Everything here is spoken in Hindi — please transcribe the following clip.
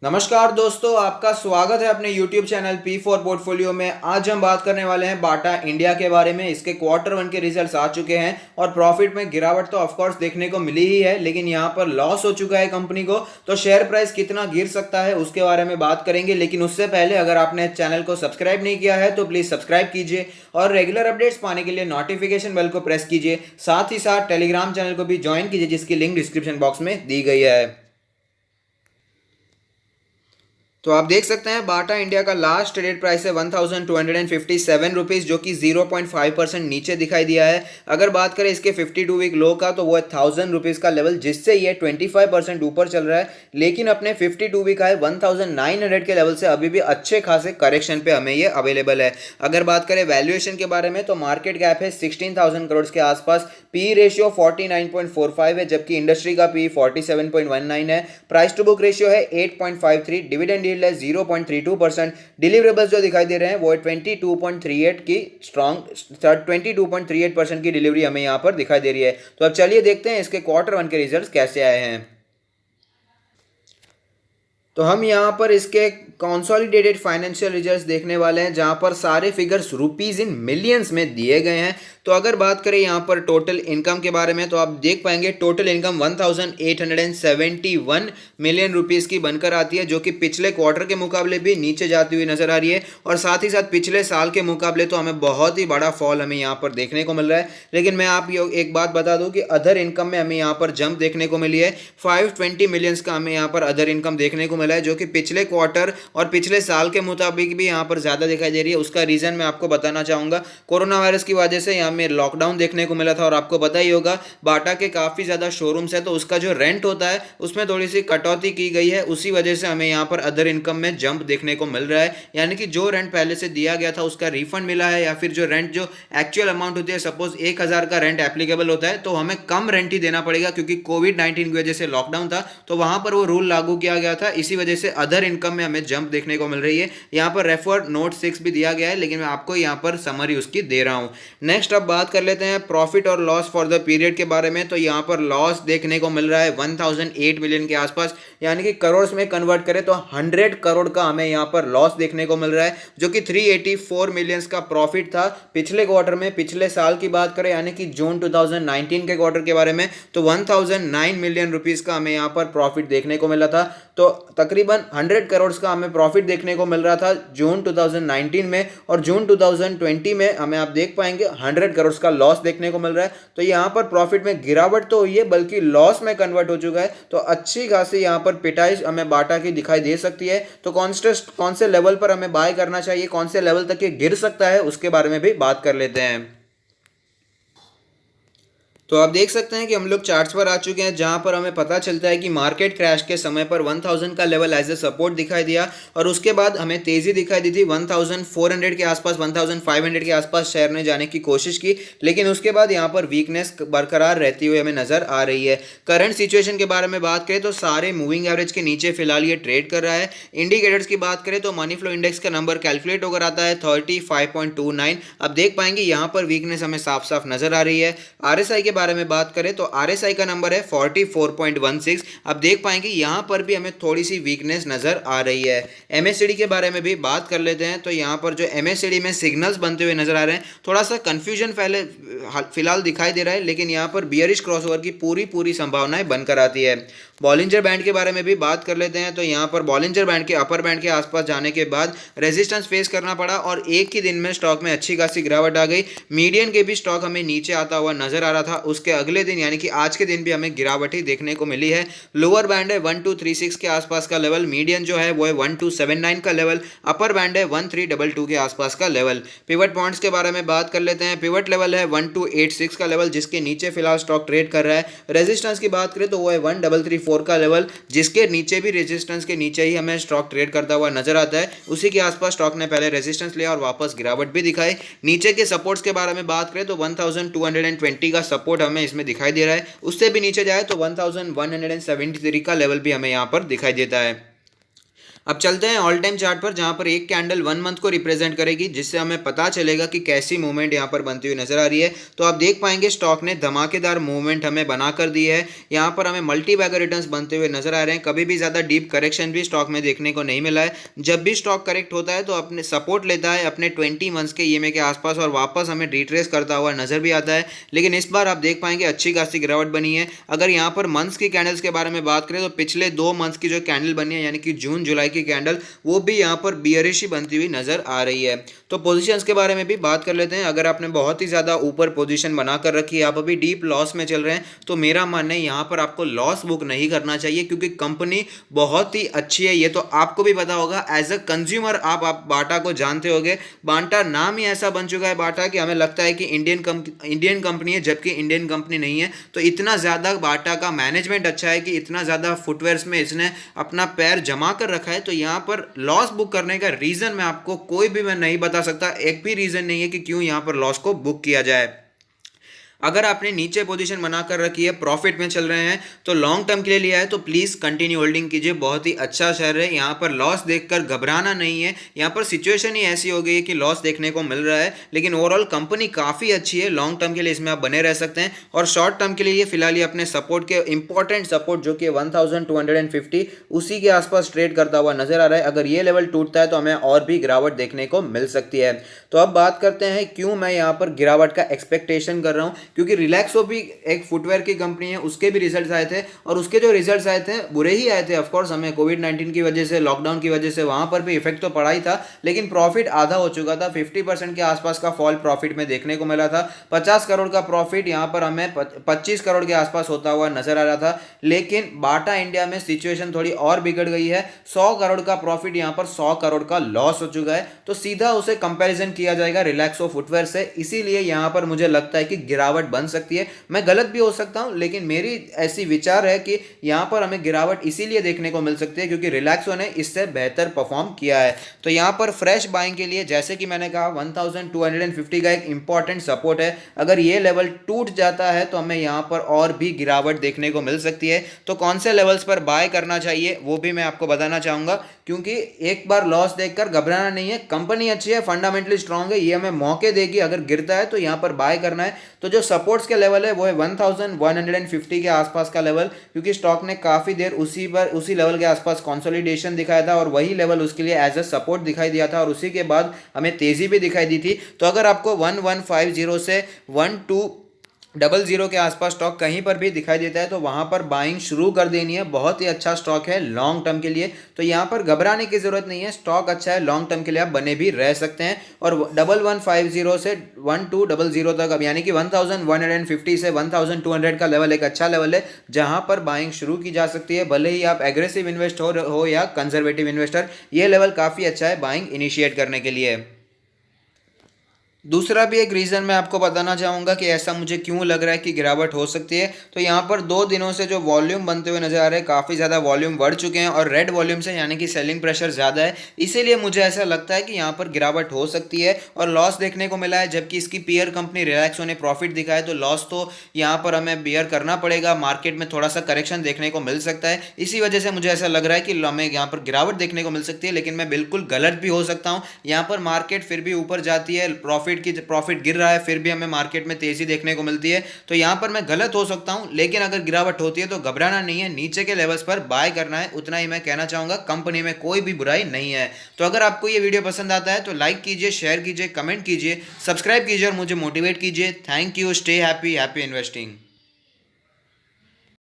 नमस्कार दोस्तों, आपका स्वागत है अपने YouTube चैनल P4 पोर्टफोलियो में। आज हम बात करने वाले हैं बाटा इंडिया के बारे में। इसके क्वार्टर वन के रिजल्ट्स आ चुके हैं और प्रॉफिट में गिरावट तो ऑफकोर्स देखने को मिली ही है, लेकिन यहाँ पर लॉस हो चुका है कंपनी को। तो शेयर प्राइस कितना गिर सकता है उसके बारे में बात करेंगे, लेकिन उससे पहले अगर आपने चैनल को सब्सक्राइब नहीं किया है तो प्लीज़ सब्सक्राइब कीजिए और रेगुलर अपडेट्स पाने के लिए नोटिफिकेशन बेल को प्रेस कीजिए। साथ ही साथ टेलीग्राम चैनल को भी ज्वाइन कीजिए, जिसकी लिंक डिस्क्रिप्शन बॉक्स में दी गई है। तो आप देख सकते हैं बाटा इंडिया का लास्ट ट्रेडेड प्राइस है 1257 रुपीज़, जो कि 0.5% नीचे दिखाई दिया है। अगर बात करें इसके 52 वीक लो का तो वो है 1000 रुपीज़ का लेवल, जिससे ये 25% ऊपर चल रहा है। लेकिन अपने 52 वीक हाई 1900 के लेवल से अभी भी अच्छे खासे करेक्शन पे हमें ये अवेलेबल है। अगर बात करें वैल्यूएशन के बारे में तो मार्केट कैप है 16,000 करोड़ के आसपास, पी रेशियो 49.45 है, जबकि इंडस्ट्री का पी 47.19 है। प्राइस टू बुक रेशियो है 8.53, डिविडेंड 0.32%। डिलीवरेबल्स जो दिखाई दे रहे हैं वो 22.38 की स्ट्रॉन्ग 22.38% की डिलीवरी हमें यहाँ पर दिखाई दे रही है। तो अब चलिए देखते हैं इसके क्वार्टर वन के रिजल्ट्स कैसे आए हैं। तो हम यहाँ पर इसके कॉन्सोलिडेटेड फाइनेंशियल रिजल्ट्स देखने वाले हैं, जहाँ पर सारे फिगर्स रुपीज़ इन मिलियंस में दिए गए हैं। तो अगर बात करें यहाँ पर टोटल इनकम के बारे में तो आप देख पाएंगे टोटल इनकम 1871 मिलियन रुपीज़ की बनकर आती है, जो कि पिछले क्वार्टर के मुकाबले भी नीचे जाती हुई नजर आ रही है। और साथ ही साथ पिछले साल के मुकाबले तो हमें बहुत ही बड़ा फॉल हमें यहाँ पर देखने को मिल रहा है। लेकिन मैं आप एक बात बता दूँ कि अदर इनकम में हमें यहाँ पर जंप देखने को मिली है। 520 मिलियंस का हमें यहाँ पर अदर इनकम देखने को मिला है, जो कि पिछले क्वार्टर और पिछले साल के मुताबिक भी यहाँ पर ज़्यादा दिखाई दे रही है। उसका रीज़न मैं आपको बताना चाहूँगा। कोरोना वायरस की वजह से यहाँ में लॉकडाउन देखने को मिला था, और आपको पता ही होगा बाटा के काफ़ी ज़्यादा शोरूम्स है, तो उसका जो रेंट होता है उसमें थोड़ी सी कटौती की गई है। उसी वजह से हमें यहाँ पर अदर इनकम में जंप देखने को मिल रहा है, यानी कि जो रेंट पहले से दिया गया था उसका रिफंड मिला है, या फिर जो रेंट जो एक्चुअल अमाउंट होती है, सपोज 1000 का रेंट एप्लीकेबल होता है तो हमें कम रेंट ही देना पड़ेगा, क्योंकि कोविड-19 की वजह से लॉकडाउन था तो वहां पर वो रूल लागू किया गया था। इसी वजह से अदर इनकम में हमें जंप देखने को मिल रही है। यहाँ पर रेफर नोट 6 भी दिया गया है, लेकिन मैं आपको यहाँ पर समरी उसकी दे रहा हूँ। नेक्स्ट अब बात कर लेते हैं प्रॉफिट और लॉस फॉर द पीरियड के बारे में। तो यहाँ पर लॉस देखने को मिल रहा है 1008 मिलियन के आसपास, यानी कि करोड़ में कन्वर्ट करें तो 100 करोड़ का हमें यहाँ पर लॉस देखने को मिल रहा है, जो कि 384 मिलियंस का प्रॉफिट था पिछले क्वार्टर में। पिछले साल की बात करें यानी कि जून 2019 के क्वार्टर के बारे में तो 1009 मिलियन रुपीस का हमें यहाँ पर प्रॉफिट देखने को मिला था। तो तकरीबन 100 करोड़ का हमें प्रॉफिट देखने को मिल रहा था जून 2019 में, और जून 2020 में हमें आप देख पाएंगे 100 करोड़ का लॉस देखने को मिल रहा है। तो यहाँ पर प्रॉफिट में गिरावट तो हुई है, बल्कि लॉस में कन्वर्ट हो चुका है। तो अच्छी खासी यहाँ पर पिटाई हमें बाटा की दिखाई दे सकती है। तो कौन से लेवल पर हमें बाय करना चाहिए, कौन से लेवल तक ये गिर सकता है, उसके बारे में भी बात कर लेते हैं। तो आप देख सकते हैं कि हम लोग चार्ट्स पर आ चुके हैं, जहां पर हमें पता चलता है कि मार्केट क्रैश के समय पर 1000 का लेवल एज ए सपोर्ट दिखाई दिया, और उसके बाद हमें तेजी दिखाई दी थी 1400 के आसपास, 1500 के आसपास शेयर ने जाने की कोशिश की, लेकिन उसके बाद यहां पर वीकनेस बरकरार रहती हुई हमें नजर आ रही है। करंट सिचुएशन के बारे में बात करें तो सारे मूविंग एवरेज के नीचे फिलहाल ये ट्रेड कर रहा है। इंडिकेटर्स की बात करें तो मनी फ्लो इंडेक्स का नंबर कैलकुलेट होकर आता है 35.29। अब देख पाएंगे यहाँ पर वीकनेस हमें साफ साफ नजर आ रही है। आरएसआई के बारे में बात करें तो आरएसआई का नंबर है 44.16। अब देख पाएंगे यहां पर भी हमें थोड़ी सी वीकनेस नजर आ रही है। एमएससीडी के बारे में भी बात कर लेते हैं। तो यहां पर जो एमएससीडी में सिग्नल्स बनते हुए नजर आ रहे हैं, थोड़ा सा कंफ्यूजन पहले फिलहाल दिखाई दे रहा है, लेकिन यहां पर बियरिश क्रॉसओवर की पूरी संभावनाएं बनकर आती है। बॉलिंजर बैंड के बारे में भी बात कर लेते हैं। तो यहां पर बॉलिंजर बैंड के अपर बैंड के आसपास जाने के बाद रेजिस्टेंस फेस करना पड़ा, और एक ही दिन में स्टॉक में अच्छी खासी गिरावट आ गई। मीडियन के भी स्टॉक हमें नीचे आता हुआ नजर आ रहा था। उसके अगले दिन यानी कि आज के दिन भी हमें गिरावट ही देखने को मिली है। लोअर बैंड है 1236 के आसपास का लेवल, मीडियन जो है वो है 1279 का लेवल, अपर बैंड है 1322 के आसपास का लेवल। पिवट पॉइंट्स के बारे में बात कर लेते हैं। पिवट लेवल है 1286 का लेवल, जिसके नीचे फिलहाल स्टॉक ट्रेड कर रहा है। रेजिस्टेंस की बात करें तो वो है 1334 का लेवल, जिसके नीचे भी रेजिस्टेंस के नीचे ही हमें स्टॉक ट्रेड करता हुआ नजर आता है। उसी के आसपास स्टॉक ने पहले रेजिस्टेंस लिया और वापस गिरावट भी दिखाई। नीचे के सपोर्ट्स के बारे में बात करें तो 1220 का सपोर्ट हमें इसमें दिखाई दे रहा है। उससे भी नीचे जाए तो 1173 का लेवल भी हमें यहाँ पर दिखाई देता है। अब चलते हैं ऑल टाइम चार्ट पर, जहां पर एक कैंडल 1 मंथ को रिप्रेजेंट करेगी, जिससे हमें पता चलेगा कि कैसी मूवमेंट यहां पर बनती हुई नजर आ रही है। तो आप देख पाएंगे स्टॉक ने धमाकेदार मूवमेंट हमें बना कर दी है। यहां पर हमें मल्टी बैगर रिटर्न्स बनते हुए नजर आ रहे हैं। कभी भी ज़्यादा डीप करेक्शन भी स्टॉक में देखने को नहीं मिला है। जब भी स्टॉक करेक्ट होता है तो अपने सपोर्ट लेता है अपने 20 मंथ्स के ईएमए के आसपास और वापस हमें रिट्रेस करता हुआ नजर भी आता है। लेकिन इस बार आप देख पाएंगे अच्छी खासी गिरावट बनी है। अगर यहाँ पर मंथ्स की कैंडल्स के बारे में बात करें तो पिछले 2 मंथ्स की जो कैंडल बनी है, यानी कि जून जुलाई की कैंडल, वो भी यहाँ पर बियरिश ही बनती हुई नजर आ रही है। तो पोजीशंस के बारे में भी बात कर लेते हैं। अगर आपने बहुत ही ज़्यादा ऊपर पोजीशन बनाकर रखी है, आप अभी डीप लॉस में चल रहे हैं, तो मेरा मानना है यहाँ पर आपको लॉस बुक नहीं करना चाहिए, क्योंकि कंपनी बहुत ही अच्छी है। ये तो आपको भी पता होगा, एज अ कंज्यूमर आप बाटा को जानते होंगे। बाटा नाम ही ऐसा बन चुका है बाटा कि हमें लगता है कि इंडियन कंपनी है, जबकि इंडियन कंपनी नहीं है। तो इतना ज़्यादा बाटा का मैनेजमेंट अच्छा है कि इतना ज़्यादा फुटवेयर्स में इसने अपना पैर जमा कर रखा है। तो यहाँ पर लॉस बुक करने का रीज़न मैं आपको कोई भी मैं नहीं बता सकता। एक भी रीज़न नहीं है कि क्यों यहाँ पर लॉस को बुक किया जाए। अगर आपने नीचे पोजीशन बनाकर रखी है, प्रॉफिट में चल रहे हैं, तो लॉन्ग टर्म के लिए लिया है, तो प्लीज़ कंटिन्यू होल्डिंग कीजिए। बहुत ही अच्छा शेयर है। यहाँ पर लॉस देखकर घबराना नहीं है। यहाँ पर सिचुएशन ही ऐसी हो गई है कि लॉस देखने को मिल रहा है, लेकिन ओवरऑल कंपनी काफ़ी अच्छी है। लॉन्ग टर्म के लिए इसमें आप बने रह सकते हैं। और शॉर्ट टर्म के लिए ये फिलहाल ये अपने सपोर्ट के इंपॉर्टेंट सपोर्ट जो कि 1250 उसी के आसपास ट्रेड करता हुआ नजर आ रहा है। अगर ये लेवल टूटता है तो हमें और भी गिरावट देखने को मिल सकती है। तो अब बात करते हैं क्यों मैं यहाँ पर गिरावट का एक्सपेक्टेशन कर रहा हूँ, क्योंकि रिलैक्सो भी एक फुटवेयर की कंपनी है, उसके भी रिजल्ट्स आए थे और उसके जो रिजल्ट्स आए थे बुरे ही आए थे। ऑफकोर्स हमें कोविड-19 की वजह से, लॉकडाउन की वजह से वहां पर भी इफेक्ट तो पड़ा ही था, लेकिन प्रॉफिट आधा हो चुका था। 50% के आसपास का फॉल प्रॉफिट में देखने को मिला था। 50 करोड़ का प्रॉफिट यहाँ पर हमें 25 करोड़ के आसपास होता हुआ नजर आ रहा था। लेकिन बाटा इंडिया में सिचुएशन थोड़ी और बिगड़ गई है। 100 करोड़ का प्रॉफिट यहाँ पर 100 करोड़ का लॉस हो चुका है। तो सीधा उसे कंपैरिजन किया जाएगा रिलैक्सो फुटवेयर से। इसीलिए यहाँ पर मुझे लगता है कि गिरावट बन सकती है। मैं गलत भी हो सकता हूं, लेकिन मेरी ऐसी विचार है कि यहां पर हमें गिरावट इसीलिए देखने को मिल सकती है क्योंकि रिलैक्सो ने इससे बेहतर परफॉर्म किया है। तो यहां पर फ्रेश बाइंग के लिए, जैसे कि मैंने कहा, 1250 का एक इंपॉर्टेंट सपोर्ट है। अगर ये लेवल टूट जाता है तो हमें यहां पर और भी गिरावट देखने को मिल सकती है। तो कौन से लेवल्स पर बाय करना चाहिए वो भी मैं आपको बताना चाहूंगा, क्योंकि एक बार लॉस देखकर घबराना नहीं है। कंपनी अच्छी है, फंडामेंटली स्ट्रांग है, ये हमें मौके देगी। अगर गिरता है तो यहां पर बाय करना है। तो जो सपोर्ट्स के लेवल है वो है 1150 के आसपास का लेवल, क्योंकि स्टॉक ने काफी देर उसी लेवल के आसपास कंसोलिडेशन दिखाया था और वही लेवल उसके लिए एज अ सपोर्ट दिखाई दिया था और उसी के बाद हमें तेजी भी दिखाई दी थी। तो अगर आपको 1150 से 1200 के आसपास स्टॉक कहीं पर भी दिखाई देता है तो वहां पर बाइंग शुरू कर देनी है। बहुत ही अच्छा स्टॉक है लॉन्ग टर्म के लिए। तो यहां पर घबराने की जरूरत नहीं है, स्टॉक अच्छा है, लॉन्ग टर्म के लिए आप बने भी रह सकते हैं। और 1150 से 1200 तक, अब यानी कि 1150 से 1200 का लेवल एक अच्छा लेवल है जहां पर बाइंग शुरू की जा सकती है। भले ही आप एग्रेसिव इन्वेस्टर हो या कंजर्वेटिव इन्वेस्टर, ये लेवल काफी अच्छा है बाइंग इनिशिएट करने के लिए। दूसरा भी एक रीज़न मैं आपको बताना चाहूँगा कि ऐसा मुझे क्यों लग रहा है कि गिरावट हो सकती है। तो यहाँ पर 2 दिनों से जो वॉल्यूम बनते हुए नजर आ रहे हैं, काफ़ी ज़्यादा वॉल्यूम बढ़ चुके हैं और रेड वॉल्यूम से, यानी कि सेलिंग प्रेशर ज़्यादा है। इसीलिए मुझे ऐसा लगता है कि यहाँ पर गिरावट हो सकती है और लॉस देखने को मिला है। जबकि इसकी पीयर कंपनी रिलैक्सो ने प्रॉफिट दिखाया, तो लॉस तो यहाँ पर हमें बियर करना पड़ेगा। मार्केट में थोड़ा सा करेक्शन देखने को मिल सकता है। इसी वजह से मुझे ऐसा लग रहा है कि हमें यहाँ पर गिरावट देखने को मिल सकती है, लेकिन मैं बिल्कुल गलत भी हो सकता हूँ। यहाँ पर मार्केट फिर भी ऊपर जाती है, प्रॉफिट गिर रहा है, फिर भी हमें मार्केट में तेजी देखने को मिलती है। तो यहां पर मैं गलत हो सकता हूं, लेकिन अगर गिरावट होती है तो घबराना नहीं है, नीचे के लेवल्स पर बाय करना है। उतना ही मैं कहना चाहूंगा। कंपनी में कोई भी बुराई नहीं है। तो अगर आपको ये वीडियो पसंद आता है तो लाइक कीजिए, शेयर कीजिए, कमेंट कीजिए, सब्सक्राइब कीजिए और मुझे मोटिवेट कीजिए। Thank you. Stay happy, happy investing.